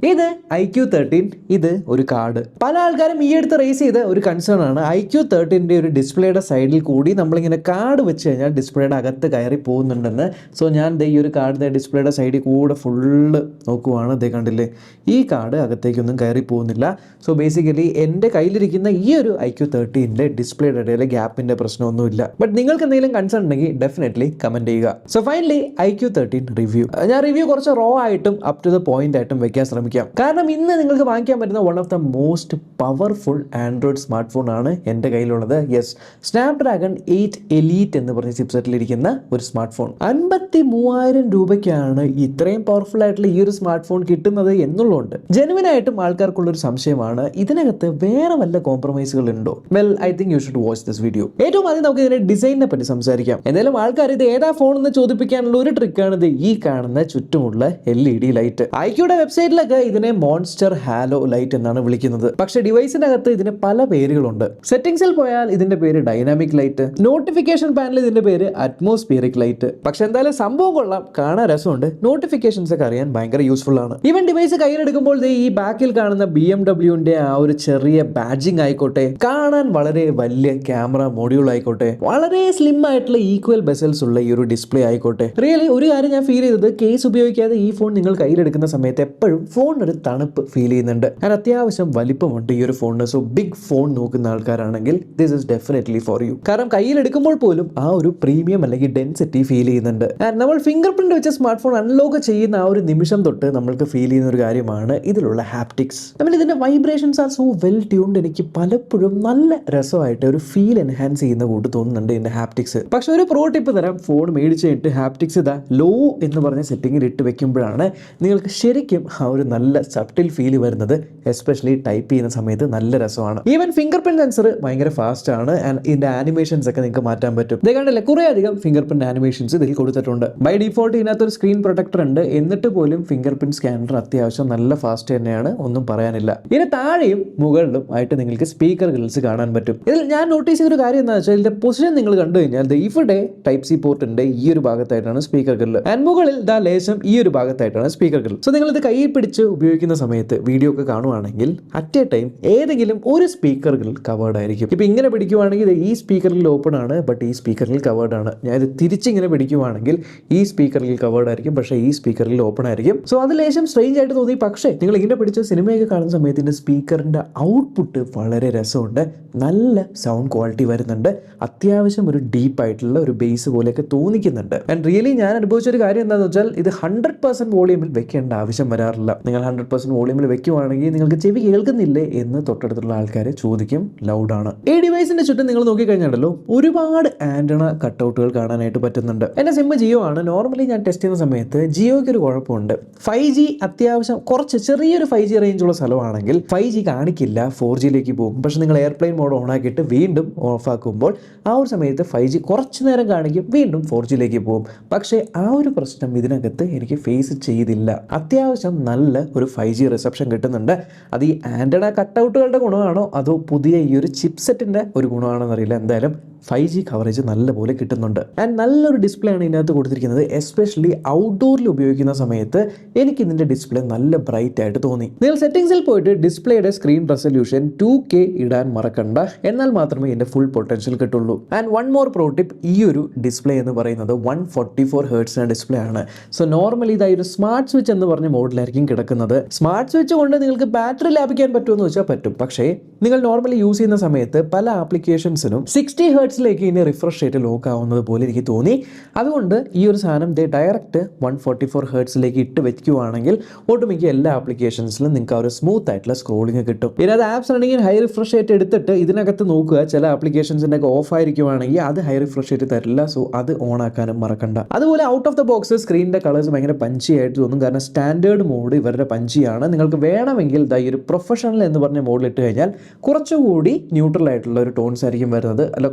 ഇത് IQ13, ഇത് ഒരു കാർഡ്. പല ആൾക്കാരും ഈ അടുത്ത് റേസ് ചെയ്ത ഒരു കൺസേൺ ആണ് IQ13ന്റെ ഒരു ഡിസ്പ്ലേയുടെ സൈഡിൽ കൂടി നമ്മളിങ്ങനെ കാർഡ് വെച്ച് കഴിഞ്ഞാൽ ഡിസ്പ്ലേയുടെ അകത്ത് കയറി പോകുന്നുണ്ടെന്ന്. സോ ഞാൻ ഈ ഒരു കാർഡ് ഡിസ്പ്ലേയുടെ സൈഡിൽ കൂടെ ഫുള്ള് നോക്കുവാണ്. കണ്ടില്ലേ, ഈ കാർഡ് അകത്തേക്കൊന്നും കയറി പോകുന്നില്ല. സോ ബേസിക്കലി എൻ്റെ കയ്യിലിരിക്കുന്ന ഈ ഒരു IQ13ന്റെ ഡിസ്പ്ലേയുടെ ഇടയിൽ ഗ്യാപ്പിന്റെ പ്രശ്നമൊന്നുമില്ല. ബട്ട് നിങ്ങൾക്ക് എന്തെങ്കിലും കൺസേൺ ഉണ്ടെങ്കിൽ ഡെഫിനറ്റ്ലി കമന്റ് ചെയ്യുക. So finally IQ13 review. ഞാൻ റിവ്യൂ കുറച്ച് റോ ആയിട്ടും അപ് ടു ദ പോയിന്റ് ആയിട്ടും വെക്കാൻ ശ്രമിക്കാം. കാരണം ഇന്ന് നിങ്ങൾക്ക് വാങ്ങിക്കാൻ പറ്റുന്ന one of the most powerful Android smart phone ആണ് എൻ്റെ കയ്യിലുള്ളത്. യെസ്, സ്നാപ്ഡ്രാഗൺ 8 എലീറ്റ് എന്ന് പറഞ്ഞ ചിപ്സെറ്റിലിരിക്കുന്ന ഒരു സ്മാർട്ട് ഫോൺ. 53,000 രൂപയ്ക്കാണ് ഇത്രയും പവർഫുൾ ആയിട്ടുള്ള ഈ ഒരു സ്മാർട്ട് ഫോൺ കിട്ടുന്നത് എന്നുള്ളതുകൊണ്ട് ജെനുവിനായിട്ടും ആൾക്കാർക്കുള്ള ഒരു സംശയമാണ്, ഇതിനകത്ത് വേറെ വല്ല കോംപ്രമൈസുകൾ ഉണ്ടോ? Well, I think you should watch this video. ഏറ്റവും ആദ്യം നമുക്ക് ഇതിന്റെ ഡിസൈനിനെ പറ്റി സംസാരിക്കാം. എന്തായാലും ആൾക്കാർ ഇത് ഏതാ ഫോൺ എന്ന് ചോദിപ്പിക്കാനുള്ള ഒരു ട്രിക്കാണ് ഇത് ഈ കാണുന്ന ചുറ്റുമുള്ള LED ലൈറ്റ്. ഐക്യൂടെ വെബ്സൈറ്റിലൊക്കെ ഇതിനെ മോൺസ്റ്റർ ഹാലോ ലൈറ്റ് എന്നാണ് വിളിക്കുന്നത്. പക്ഷേ ഡിവൈസിനകത്ത് ഇതിന് പല പേരുകളുണ്ട്. സെറ്റിംഗ്സിൽ പോയാൽ ഇതിന്റെ പേര് ഡൈനാമിക് ലൈറ്റ്, നോട്ടിഫിക്കേഷൻ പാനലിൽ ഇതിന്റെ പേര് അറ്റ്മോസ്ഫിയറിക് ലൈറ്റ്. പക്ഷെ എന്തായാലും സംഭവം കൊള്ളാം, കാണാൻ രസമുണ്ട്, നോട്ടിഫിക്കേഷൻസ് ഒക്കെ അറിയാൻ ഭയങ്കര യൂസ്ഫുൾ ആണ്. ഈവൻ ഡിവൈസ് കയ്യിലെടുക്കുമ്പോൾ ഈ ബാക്കിൽ കാണുന്ന BMW-ന്റെ ആ ഒരു ചെറിയ ബാഡ്ജിങ് ആയിക്കോട്ടെ, കാണാൻ വളരെ വലിയ ക്യാമറ മൊഡ്യൂൾ ആയിക്കോട്ടെ, വളരെ സ്ലിം ആയിട്ടുള്ള ഈക്വൽ ബെസൽസ് ഉള്ള ഈ ഒരു ഡിസ്പ്ലേ ആയിക്കോട്ടെ, റിയലി ഒരു കാര്യം ഞാൻ ഫീൽ ചെയ്തത്, കേസ് ഉപയോഗിക്കാതെ ഈ ഫോൺ നിങ്ങൾ കയ്യിലെടുക്കുന്ന സമയത്ത് എപ്പോഴും ഫോണിനൊരു തണുപ്പ് ഫീൽ ചെയ്യുന്നുണ്ട്. ഞാൻ അത്യാവശ്യം വലിപ്പമുണ്ട് ഈ ഒരു ഫോണിന്. സോ ബിഗ് ഫോൺ നോക്കുന്ന ആൾക്കാരാണെങ്കിൽ this is definitely for you. കാരണം കയ്യിലെടുക്കുമ്പോൾ പോലും ആ ഒരു പ്രീമിയം അല്ലെങ്കിൽ ഡെൻസിറ്റി ഫീൽ ചെയ്യുന്നുണ്ട്. നമ്മൾ ഫിംഗർ പ്രിന്റ് വെച്ച് സ്മാർട്ട് ഫോൺ അൺലോക്ക് ചെയ്യുന്ന ആ ഒരു നിമിഷം തൊട്ട് നമ്മൾക്ക് ഫീൽ ചെയ്യുന്ന ഒരു കാര്യമാണ് ഇതിലുള്ള ഹാപ്റ്റിക്സ്. നമ്മൾ ഇതിന്റെ vibrations are so well tuned. എനിക്ക് പലപ്പോഴും നല്ല രസമായിട്ട് ഒരു ഫീൽ എൻഹാൻസ് ചെയ്യുന്ന കൂട്ട് തോന്നുന്നുണ്ട് ഇതിന്റെ ഹാപ്റ്റിക്സ്. പക്ഷെ ഒരു പ്രോ ടിപ്പ് തരാം, ഫോൺ മേടിച്ച് കഴിഞ്ഞിട്ട് ഹാപ്റ്റിക്സ് ഇതാ ലോ എന്ന് പറഞ്ഞ സെറ്റിംഗിൽ ഇട്ട് വെക്കുമ്പോഴാണ് നിങ്ങൾക്ക് ശരിക്കും ആ ഒരു നല്ല സബ്റ്റിൽ ഫീൽ വരുന്നത്. എസ്പെഷ്യലി ടൈപ്പ് ചെയ്യുന്ന സമയത്ത് നല്ല രസമാണ്. ഈവൻ ഫിംഗർ പ്രിന്റ് സെൻസർ ഭയങ്കര ഫാസ്റ്റ് ആണ്. ആൻഡ് ഇതിന്റെ ആനിമേഷൻസ് ഒക്കെ നിങ്ങൾക്ക് മാറ്റാൻ പറ്റും. ഇത് കണ്ടില്ലേ, കുറേ അധികം ഫിംഗർ പ്രിന്റ് ആനിമേഷൻസ് ഇതിൽ കൊടുത്തിട്ടുണ്ട്. ബൈ ഡിഫോൾട്ട് ഇതിനകത്തൊരു സ്ക്രീൻ പ്രൊട്ടക്ടർ ഉണ്ട്. എന്നിട്ട് പോലും ഫിംഗർ പ്രിന്റ് സ്കാനർ അത്യാവശ്യം നല്ല ഫാസ്റ്റ് തന്നെയാണ്, ഒന്നും പറയാനില്ല. ഇതിന് താഴെയും മുകളിലും ആയിട്ട് നിങ്ങൾക്ക് സ്പീക്കർ ഗ്രിൽസ് കാണാൻ പറ്റും. ഇതിൽ ഞാൻ നോട്ടീസ് ചെയ്തൊരു കാര്യം എന്താ വെച്ചാൽ, ഇതിന്റെ പൊസിഷൻ നിങ്ങൾ കണ്ടു കഴിഞ്ഞാൽ ഇവിടെ ടൈപ്പ് സി പോർട്ടിന്റെ ഈ ഒരു ഭാഗത്തായിട്ടാണ് സ്പീക്കർ ഗ്രിൽ, ആൻഡ് മുകളിൽ ലേശം ഈ ഒരു ഭാഗത്തായിട്ടാണ് സ്പീക്കർ ഗ്രിൽ. സോ നിങ്ങൾ ഇത് കയ്യിൽ പിടിച്ച് ഉപയോഗിക്കുന്ന സമയത്ത് വീഡിയോ ഒക്കെ കാണുവാണെങ്കിൽ അറ്റ് എ ടൈം ഏതെങ്കിലും ഒരു സ്പീക്കർ ഗ്രിൽ കവേർഡ് ആയിരിക്കും. ഇപ്പൊ ഇങ്ങനെ പിടിക്കുവാണെങ്കിൽ ഈ സ്പീക്കറിൽ ഓപ്പൺ ആണ്, ബട്ട് ഈ സ്പീക്കറിൽ കവേർഡ് ആണ്. ഞാൻ ഇത് തിരിച്ചിങ്ങനെ പിടിക്കുവാണെങ്കിൽ ഈ സ്പീക്കറിൽ കവേർഡ് ആയിരിക്കും, പക്ഷേ ഈ സ്പീക്കറിൽ ഓപ്പൺ ആയിരിക്കും. സോ അത് ലേശം സ്ട്രേഞ്ച് ആയിട്ട് തോന്നി. പക്ഷേ നിങ്ങൾ ഇങ്ങനെ പിടിച്ച് സിനിമയൊക്കെ കാണുന്ന സമയത്ത് ഇതിന്റെ സ്പീക്കറിന്റെ ഔട്ട്പുട്ട് വളരെ രസമുണ്ട്, നല്ല സൗണ്ട് ക്വാളിറ്റി വരുന്നുണ്ട്, അത്യാവശ്യം ഒരു ഡീപ്പ് ആയിട്ടുള്ള ഒരു ബേസ് പോലെയൊക്കെ തോന്നിക്കുന്നുണ്ട്. ആൻഡ് റിയലി ഞാൻ അനുഭവിച്ചൊരു കാര്യം എന്താണെന്ന് വെച്ചാൽ, ഇത് 100% വോളിയമിൽ വെക്കേണ്ട ആവശ്യം വരാറില്ല. നിങ്ങൾ 100% വോളിയമിൽ വെക്കുവാണെങ്കിൽ നിങ്ങൾക്ക് ചെവി കേൾക്കുന്നില്ലേ എന്ന് തൊട്ടടുത്തുള്ള ആൾക്കാർ ചോദിക്കും, ലൗഡാണ്. ഈ ഡിവൈസിന്റെ ചുറ്റും നിങ്ങൾ നോക്കിക്കഴിഞ്ഞാലോ ഒരുപാട് ആന്റണ കട്ടൗട്ടുകൾ കാണാനായിട്ട് പറ്റുന്നുണ്ട്. എന്റെ സിം ജിയോ ആണ്. നോർമലി ഞാൻ ടെസ്റ്റ് ചെയ്യുന്ന സമയത്ത് ജിയോയ്ക്ക് ഒരു കുഴപ്പമുണ്ട്, 5G അത്യാവശ്യം കുറച്ച് ചെറിയൊരു 5G റേഞ്ചുള്ള സ്ഥലമാണെങ്കിൽ 5G കാണിക്കില്ല, 4Gയിലേക്ക് പോകും. പക്ഷെ നിങ്ങൾ എയർപ്ലെയിൻ മോഡ് ഓൺ ആക്കിയിട്ട് വീണ്ടും ഓഫ് ആക്കുമ്പോൾ ആ ഒരു സമയത്ത് 5G കുറച്ച് നേരം കാണിക്കും, വീണ്ടും 4Gയിലേക്ക് പോകും. പക്ഷേ ആ ഒരു പ്രശ്നം ഇതിനകത്ത് എനിക്ക് ഫേസ് ചെയ്തില്ല. അത്യാവശ്യം നല്ല ഒരു 5G റിസപ്ഷൻ കിട്ടുന്നുണ്ട്. അത് ഈ ആന്റണ കട്ടൗട്ടുകളുടെ ഗുണമാണോ അതോ പുതിയ ഈ ഒരു ചിപ്സെറ്റിന്റെ ഒരു ഗുണമാണോ എന്നറിയില്ല. എന്തായാലും 5G കവറേജ് നല്ലപോലെ കിട്ടുന്നുണ്ട്. ആൻഡ് നല്ലൊരു ഡിസ്പ്ലേ ആണ് ഇതിനകത്ത് കൊടുത്തിരിക്കുന്നത്. എസ്പെഷ്യലി ഔട്ട്ഡോറിൽ ഉപയോഗിക്കുന്ന സമയത്ത് എനിക്ക് ഇതിന്റെ ഡിസ്പ്ലേ നല്ല ബ്രൈറ്റ് ആയിട്ട് തോന്നി. നിങ്ങൾ സെറ്റിംഗ്സിൽ പോയിട്ട് ഡിസ്പ്ലേയുടെ സ്ക്രീൻ റെസൊല്യൂഷൻ 2K ഇടാൻ മറക്കണ്ട, എന്നാൽ മാത്രമേ ഇതിന്റെ ഫുൾ പൊട്ടൻഷ്യൽ കിട്ടുള്ളൂ. And one more pro tip, ഈ ഒരു ഡിസ്പ്ലേ എന്ന് പറയുന്നത് 144 ഹെർട്സിന്റെ ഡിസ്പ്ലേ ആണ്. സോ നോർമലി ഇതായി ഒരു സ്മാർട്ട് സ്വിച്ച് എന്ന് പറഞ്ഞ മോഡലായിരിക്കും കിടക്കുന്നത്. സ്മാർട്ട് സ്വിച്ച് കൊണ്ട് നിങ്ങൾക്ക് ബാറ്ററി ലാഭിക്കാൻ പറ്റുമെന്ന് വെച്ചാൽ പറ്റും. പക്ഷേ നിങ്ങൾ നോർമലി യൂസ് ചെയ്യുന്ന സമയത്ത് പല ആപ്ലിക്കേഷൻസിനും 60 ഹെർട്സിലേക്ക് ഇനി റിഫ്രഷ് റേറ്റ് ലോക്ക് ആവുന്നത് പോലെ എനിക്ക് തോന്നി. അതുകൊണ്ട് ഈ ഒരു സാധനം ഡയറക്റ്റ് 144 ഹെർട്സിലേക്ക് ഇട്ട് വെക്കുകയാണെങ്കിൽ ഒട്ടുമിക്ക എല്ലാ ആപ്ലിക്കേഷൻസിലും നിങ്ങൾക്ക് ആ ഒരു സ്മൂത്ത് ആയിട്ടുള്ള സ്ക്രോളിംഗ് കിട്ടും. ഇതിനകത്ത് ആപ്സ് ആണെങ്കിൽ ഹൈ റിഫ്രഷ് റേറ്റ് എടുത്തിട്ട് ഇതിനകത്ത് നോക്കുക, ചില ആപ്ലിക്കേഷൻസിൻ്റെ ഒക്കെ ഓഫ് ആയിരിക്കുവാണെങ്കിൽ അത് ഹൈ റിഫ്രഷ് റേറ്റ് തരില്ല. സോ അത് ഓൺ ആക്കാനും മറക്കണ്ട. അതുപോലെ ഔട്ട് ഓഫ് ദ ബോക്സ് സ്ക്രീനിന്റെ കളേഴ്സ് ഭയങ്കര പഞ്ചി ആയിട്ട് തോന്നും, കാരണം സ്റ്റാൻഡേർഡ് മോഡ് ഇവരുടെ പഞ്ചിയാണ്. നിങ്ങൾക്ക് വേണമെങ്കിൽ ഈ ഒരു പ്രൊഫഷണൽ എന്ന് പറഞ്ഞ മോഡിൽ ഇട്ട് കഴിഞ്ഞാൽ കുറച്ചുകൂടി ന്യൂട്രൽ ആയിട്ടുള്ള ഒരു ടോൺസ് ആയിരിക്കും വരുന്നത്.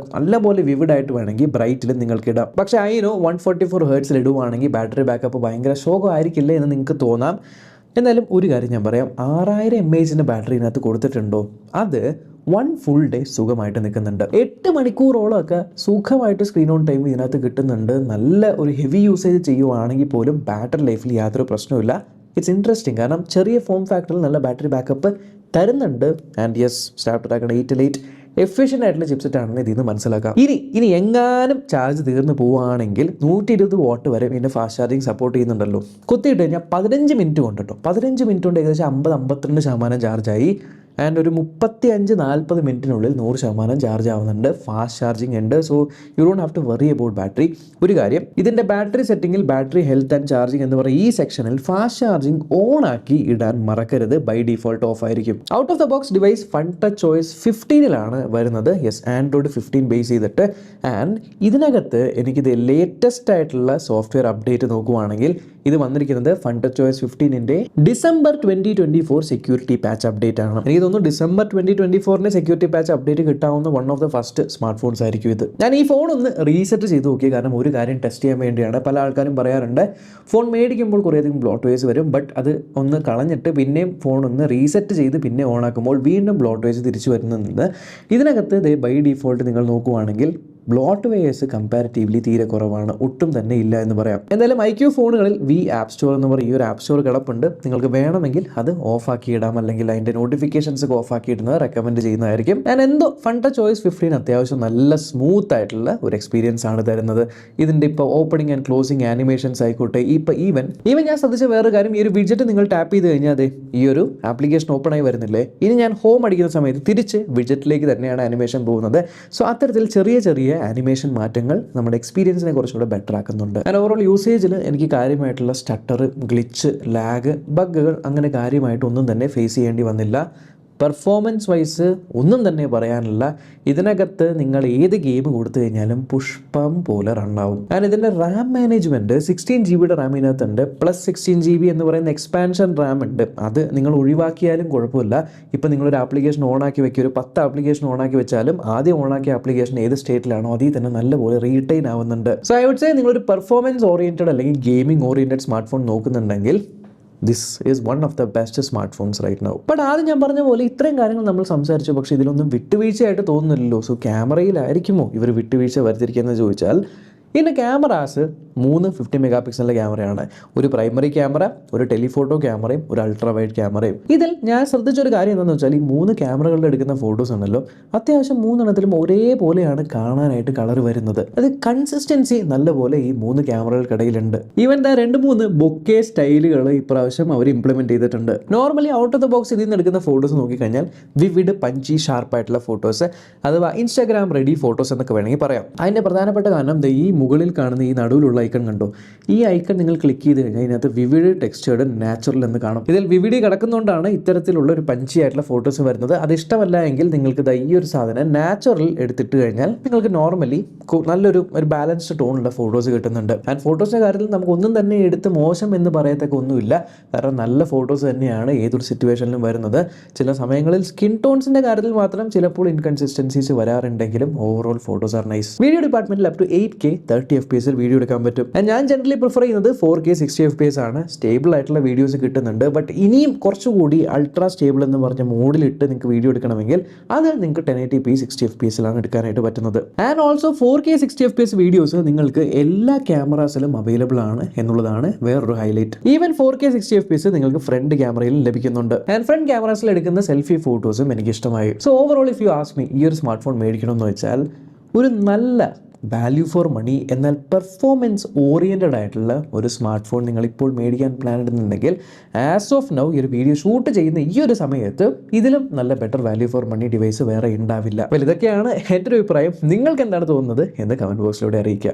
നല്ലപോലെ വിവിഡ് ആയിട്ട് വേണമെങ്കിൽ ബ്രൈറ്റിൽ നിങ്ങൾക്ക് ഇടാം. പക്ഷേ 144 ഹെർട്സിൽ ഇടുവാണെങ്കിൽ ബാറ്ററി ബാക്കപ്പ് ഭയങ്കര ശോകമായിരിക്കില്ലേ എന്ന് നിങ്ങൾക്ക് തോന്നാം. എന്നാലും ഒരു കാര്യം ഞാൻ പറയാം, 6000 mAh ബാറ്ററി ഇതിനകത്ത് കൊടുത്തിട്ടുണ്ടോ, അത് 1 ഫുൾ ഡേ സുഖമായിട്ട് നിൽക്കുന്നുണ്ട്. 8 മണിക്കൂറോളമൊക്കെ സുഖമായിട്ട് സ്ക്രീൻ ഓൺ ടൈം ഇതിനകത്ത് കിട്ടുന്നുണ്ട്. നല്ല ഒരു ഹെവി യൂസേജ് ചെയ്യുവാണെങ്കിൽ പോലും ബാറ്ററി ലൈഫിൽ യാതൊരു പ്രശ്നമില്ല. It's interesting. കാരണം ചെറിയ ഫോം ഫാക്ടറിൽ നല്ല ബാറ്ററി ബാക്കപ്പ് തരുന്നുണ്ട്. ആൻഡ് യെസ്, സ്നാപ്ഡ്രാഗൺ 888 എഫിഷ്യൻ്റ് ആയിട്ടുള്ള ചിപ്സെറ്റ് ആണെന്ന് ഇതിൽ നിന്ന് മനസ്സിലാക്കാം. ഇനി എങ്ങാനും ചാർജ് തീർന്നു പോവുകയാണെങ്കിൽ 120 വാട്ട് വരെ ഇതിൻ്റെ ഫാസ്റ്റ് ചാർജിങ് സപ്പോർട്ട് ചെയ്യുന്നുണ്ടല്ലോ. കുത്തിയിട്ട് കഴിഞ്ഞാൽ 15 മിനിറ്റ് കൊണ്ട് കേട്ടോ, 15 മിനിറ്റ് കൊണ്ട് ഏകദേശം 50-52% ചാർജായി. ആൻഡ് ഒരു 35-40 മിനിറ്റിനുള്ളിൽ 100% ചാർജ് ആവുന്നുണ്ട്. ഫാസ്റ്റ് ചാർജിങ് ഉണ്ട്. So you don't have to worry about battery. ഒരു കാര്യം, ഇതിൻ്റെ ബാറ്ററി സെറ്റിങ്ങിൽ ബാറ്ററി ഹെൽത്ത് ആൻഡ് ചാർജിങ് എന്ന് പറയുന്ന ഈ സെക്ഷനിൽ ഫാസ്റ്റ് ചാർജിങ് ഓൺ ആക്കി ഇടാൻ മറക്കരുത്. ബൈ ഡിഫോൾട്ട് ഓഫ് ആയിരിക്കും. Out of the box device FunTouch OS 15 വരുന്നത്. യെസ്, ആൻഡ്രോയിഡ് 15 ബേസ് ചെയ്തിട്ട്. ആൻഡ് ഇതിനകത്ത് എനിക്കിത് ലേറ്റസ്റ്റ് ആയിട്ടുള്ള സോഫ്റ്റ്വെയർ അപ്ഡേറ്റ് നോക്കുവാണെങ്കിൽ ഇത് വന്നിരിക്കുന്നത് FunTouch OS 15 December 2024 security patch update ആണ്. എനിക്ക് തോന്നുന്നു ഡിസംബർ 2024 സെക്യൂരിറ്റി പാച്ച് അപ്ഡേറ്റ് കിട്ടാവുന്ന one of the first smart phones ആയിരിക്കും ഇത്. ഞാൻ ഈ ഫോൺ ഒന്ന് റീസെറ്റ് ചെയ്ത് നോക്കി, കാരണം ഒരു കാര്യം ടെസ്റ്റ് ചെയ്യാൻ വേണ്ടിയാണ്. പല ആൾക്കാരും പറയാറുണ്ട് ഫോൺ മേടിക്കുമ്പോൾ കുറേയധികം ബ്ലോട്ട്വേസ് വരും, ബട്ട് അത് ഒന്ന് കളഞ്ഞിട്ട് പിന്നെയും ഫോൺ ഒന്ന് റീസെറ്റ് ചെയ്ത് പിന്നെ ഓൺ ആക്കുമ്പോൾ വീണ്ടും ബ്ലോട്ട്വേസ് തിരിച്ചു വരുന്നുണ്ട്. ഇതിനകത്ത് ബൈ ഡിഫോൾട്ട് നിങ്ങൾ നോക്കുവാണെങ്കിൽ ബ്ലോട്ട്വെയേഴ്സ് കമ്പാരിറ്റീവ്ലി തീരെ കുറവാണ്, ഒട്ടും തന്നെ ഇല്ല എന്ന് പറയാം. എന്തായാലും IQ ഫോണുകളിൽ ആപ്പ് സ്റ്റോർ എന്ന് പറയും, ഈ ഒരു ആപ്പ് സ്റ്റോർ കിടപ്പുണ്ട്. നിങ്ങൾക്ക് വേണമെങ്കിൽ അത് ഓഫാക്കി ഇടാം, അല്ലെങ്കിൽ അതിൻ്റെ നോട്ടിഫിക്കേഷൻസ് ഒക്കെ ഓഫാക്കി ഇടുന്നത് റെക്കമെൻഡ് ചെയ്യുന്നതായിരിക്കും. ഞാൻ എന്തോ FunTouch OS 15 അത്യാവശ്യം നല്ല സ്മൂത്ത് ആയിട്ടുള്ള ഒരു എക്സ്പീരിയൻസ് ആണ് തരുന്നത്. ഇതിൻ്റെ ഇപ്പോൾ ഓപ്പണിംഗ് ആൻഡ് ക്ലോസിംഗ് ആനിമേഷൻസ് ആയിക്കോട്ടെ, ഇപ്പോൾ ഈവൻ ഞാൻ ശ്രദ്ധിച്ച വേറൊരു കാര്യം, ഈ ഒരു വിഡ്ജറ്റ് നിങ്ങൾ ടാപ്പ് ചെയ്ത് കഴിഞ്ഞാൽ അതെ ഈ ഒരു ആപ്ലിക്കേഷൻ ഓപ്പൺ ആയി വരുന്നില്ലേ, ഇനി ഞാൻ ഹോം അടിക്കുന്ന സമയത്ത് തിരിച്ച് വിഡ്ജറ്റിലേക്ക് തന്നെയാണ് ആനിമേഷൻ പോകുന്നത്. സോ അത്തരത്തിൽ ചെറിയ ചെറിയ ആനിമേഷൻ മാറ്റങ്ങൾ നമ്മുടെ എക്സ്പീരിയൻസിനെ കുറച്ചുകൂടെ ബെറ്റർ ആക്കുന്നുണ്ട്. ആൻഡ് ഓവറോൾ യൂസേജിൽ എനിക്ക് കാര്യമായിട്ടുള്ള സ്റ്റട്ടർ, ഗ്ലിച്ച്, ലാഗ്, ബഗ്ഗുകൾ അങ്ങനെ കാര്യമായിട്ടൊന്നും തന്നെ ഫേസ് ചെയ്യേണ്ടി വന്നില്ല. പെർഫോമൻസ് വൈസ് ഒന്നും തന്നെ പറയാനില്ല. ഇതിനകത്ത് നിങ്ങൾ ഏത് ഗെയിം കൊടുത്തു കഴിഞ്ഞാലും പുഷ്പം പോലെ റണ്ണാവും. ആൻഡ് ഇതിൻ്റെ റാം മാനേജ്മെൻറ്റ് 16 GB റാം ഇതിനകത്തുണ്ട്, പ്ലസ് 16 GB എന്ന് പറയുന്ന എക്സ്പാൻഷൻ റാം ഉണ്ട്. അത് നിങ്ങൾ ഒഴിവാക്കിയാലും കുഴപ്പമില്ല. ഇപ്പം നിങ്ങളൊരു ആപ്ലിക്കേഷൻ ഓണാക്കി വെക്കുക, ഒരു 10 ആപ്ലിക്കേഷൻ ഓണാക്കി വെച്ചാലും ആദ്യം ഓണാക്കിയ ആപ്ലിക്കേഷൻ ഏത് സ്റ്റേറ്റിലാണോ അതിൽ തന്നെ നല്ലപോലെ റീറ്റെയിൻ ആവുന്നുണ്ട്. സോ ഐ വുഡ് സേ നിങ്ങളൊരു പെർഫോമൻസ് ഓറിയൻറ്റഡ് അല്ലെങ്കിൽ ഗെയിമിംഗ് ഓറിയൻറ്റഡ് സ്മാർട്ട് ഫോൺ നോക്കുന്നുണ്ടെങ്കിൽ this is one of the best smart phones right now. But ആദ്യം ഞാൻ പറഞ്ഞ പോലെ ഇത്രയും കാര്യങ്ങൾ നമ്മൾ സംസാരിച്ചു, പക്ഷേ ഇതിലൊന്നും വിട്ടുവീഴ്ചയായിട്ട് തോന്നുന്നില്ലല്ലോ. സോ ക്യാമറയിലായിരിക്കുമോ ഇവർ വിട്ടുവീഴ്ച വരുത്തിയിരിക്കുന്നത് ചോദിച്ചാൽ, ഇതിൻ്റെ ക്യാമറാസ് 3 50 മെഗാ പിക്സലിൻ്റെ ക്യാമറയാണ്. ഒരു പ്രൈമറി ക്യാമറ, ഒരു ടെലിഫോട്ടോ ക്യാമറയും, ഒരു അൾട്രാ വൈഡ് ക്യാമറയും. ഇതിൽ ഞാൻ ശ്രദ്ധിച്ചൊരു കാര്യം എന്താണെന്ന് വെച്ചാൽ, ഈ 3 ക്യാമറകളുടെ എടുക്കുന്ന ഫോട്ടോസ് ഉണ്ടല്ലോ, അത്യാവശ്യം 3 എണ്ണത്തിലും ഒരേപോലെയാണ് കാണാനായിട്ട് കളർ വരുന്നത്. അത് കൺസിസ്റ്റൻസി നല്ലപോലെ ഈ 3 ക്യാമറകൾക്കിടയിലുണ്ട്. ഈവൻ 2-3 ബൊക്കെ സ്റ്റൈലുകൾ ഇപ്രാവശ്യം അവർ ഇംപ്ലിമെൻറ്റ് ചെയ്തിട്ടുണ്ട്. Normally out of the box ഇതിൽ നിന്ന് എടുക്കുന്ന ഫോട്ടോസ് നോക്കിക്കഴിഞ്ഞാൽ വിവിഡ് പഞ്ചി ഷാർപ്പായിട്ടുള്ള ഫോട്ടോസ്, അഥവാ ഇൻസ്റ്റാഗ്രാം റെഡി ഫോട്ടോസ് എന്നൊക്കെ വേണമെങ്കിൽ പറയാം. അതിൻ്റെ പ്രധാനപ്പെട്ട കാരണം ഈ മുകളിൽ കാണുന്ന ഈ നടുവിലുള്ള ഐക്കൺ കണ്ടോ, ഈ ഐക്കൺ നിങ്ങൾ ക്ലിക്ക് ചെയ്ത് കഴിഞ്ഞാൽ ഇതിനകത്ത് വിവിഡ് ടെക്സ്ചേർഡ് നാച്ചുറൽ എന്ന് കാണും. ഇതിൽ വിവിഡി കിടക്കുന്നതുകൊണ്ടാണ് ഇത്തരത്തിലുള്ള ഒരു പഞ്ചി ആയിട്ടുള്ള ഫോട്ടോസ് വരുന്നത്. അത് ഇഷ്ടമല്ല എങ്കിൽ നിങ്ങൾക്ക് ഈ ഒരു സാധനം നാച്ചുറൽ എടുത്തിട്ട് കഴിഞ്ഞാൽ നിങ്ങൾക്ക് നോർമലി നല്ലൊരു ബാലൻസ്ഡ് ടോണുള്ള ഫോട്ടോസ് കിട്ടുന്നുണ്ട്. ആൻഡ് ഫോട്ടോസിൻ്റെ കാര്യത്തിൽ നമുക്കൊന്നും തന്നെ എടുത്ത് മോശം എന്ന് പറയത്തൊക്കെ ഒന്നുമില്ല, കാരണം നല്ല ഫോട്ടോസ് തന്നെയാണ് ഏതൊരു സിറ്റുവേഷനിലും വരുന്നത്. ചില സമയങ്ങളിൽ സ്കിൻ ടോൺസിൻ്റെ കാര്യത്തിൽ മാത്രം ചിലപ്പോൾ ഇൻകൺസിസ്റ്റൻസീസ് വരാറുണ്ടെങ്കിലും overall photos are nice. Video ഡിപ്പാർട്ട്മെന്റിൽ up to 8K 30 FPS video എടുക്കാൻ പറ്റും. ഞാൻ ജനറലി പ്രിഫർ ചെയ്യുന്നത് 4K 60 FPS ആണ്. സ്റ്റേബിൾ ആയിട്ടുള്ള വീഡിയോസ് കിട്ടുന്നുണ്ട്. ബട്ട് ഇനിയും കുറച്ചുകൂടി അൾട്രാ സ്റ്റേബിൾ എന്ന് പറഞ്ഞ മോഡിലിട്ട് നിങ്ങൾക്ക് വീഡിയോ എടുക്കണമെങ്കിൽ അത് നിങ്ങൾക്ക് 1080p 60 FPS എടുക്കാനായിട്ട് പറ്റുന്നത്. And also 4K 60 FPS videos നിങ്ങൾക്ക് എല്ലാ ക്യാമറാസിലും അവൈലബിൾ ആണ് എന്നുള്ളതാണ് വേറൊരു ഹൈലൈറ്റ്. ഈവൻ 4K 60 FPS നിങ്ങൾക്ക് ഫ്രണ്ട് ക്യാമറയിലും ലഭിക്കുന്നുണ്ട്. ആൻഡ് ഫ്രണ്ട് ക്യാമറാസിൽ എടുക്കുന്ന സെൽഫി ഫോട്ടോസും എനിക്ക് ഇഷ്ടമായി. So overall if you ask me, ഈ ഒരു സ്മാർട്ട് ഫോൺ മേടിക്കണമെന്ന് വെച്ചാൽ ഒരു നല്ല വാല്യൂ ഫോർ മണി എന്നാൽ പെർഫോമൻസ് ഓറിയൻറ്റഡ് ആയിട്ടുള്ള ഒരു സ്മാർട്ട് ഫോൺ നിങ്ങളിപ്പോൾ മേടിക്കാൻ പ്ലാൻ ഇടുന്നുണ്ടെങ്കിൽ ആസ് ഓഫ് നൗ ഈ ഒരു വീഡിയോ ഷൂട്ട് ചെയ്യുന്ന ഈ ഒരു സമയത്ത് ഇതിലും നല്ല better value for money device വേറെ ഉണ്ടാവില്ല. അപ്പോൾ ഇതൊക്കെയാണ് എൻ്റെ ഒരു അഭിപ്രായം. നിങ്ങൾക്ക് എന്താണ് തോന്നുന്നത് എന്ന് കമൻറ്റ് ബോക്സിലൂടെ അറിയിക്കുക.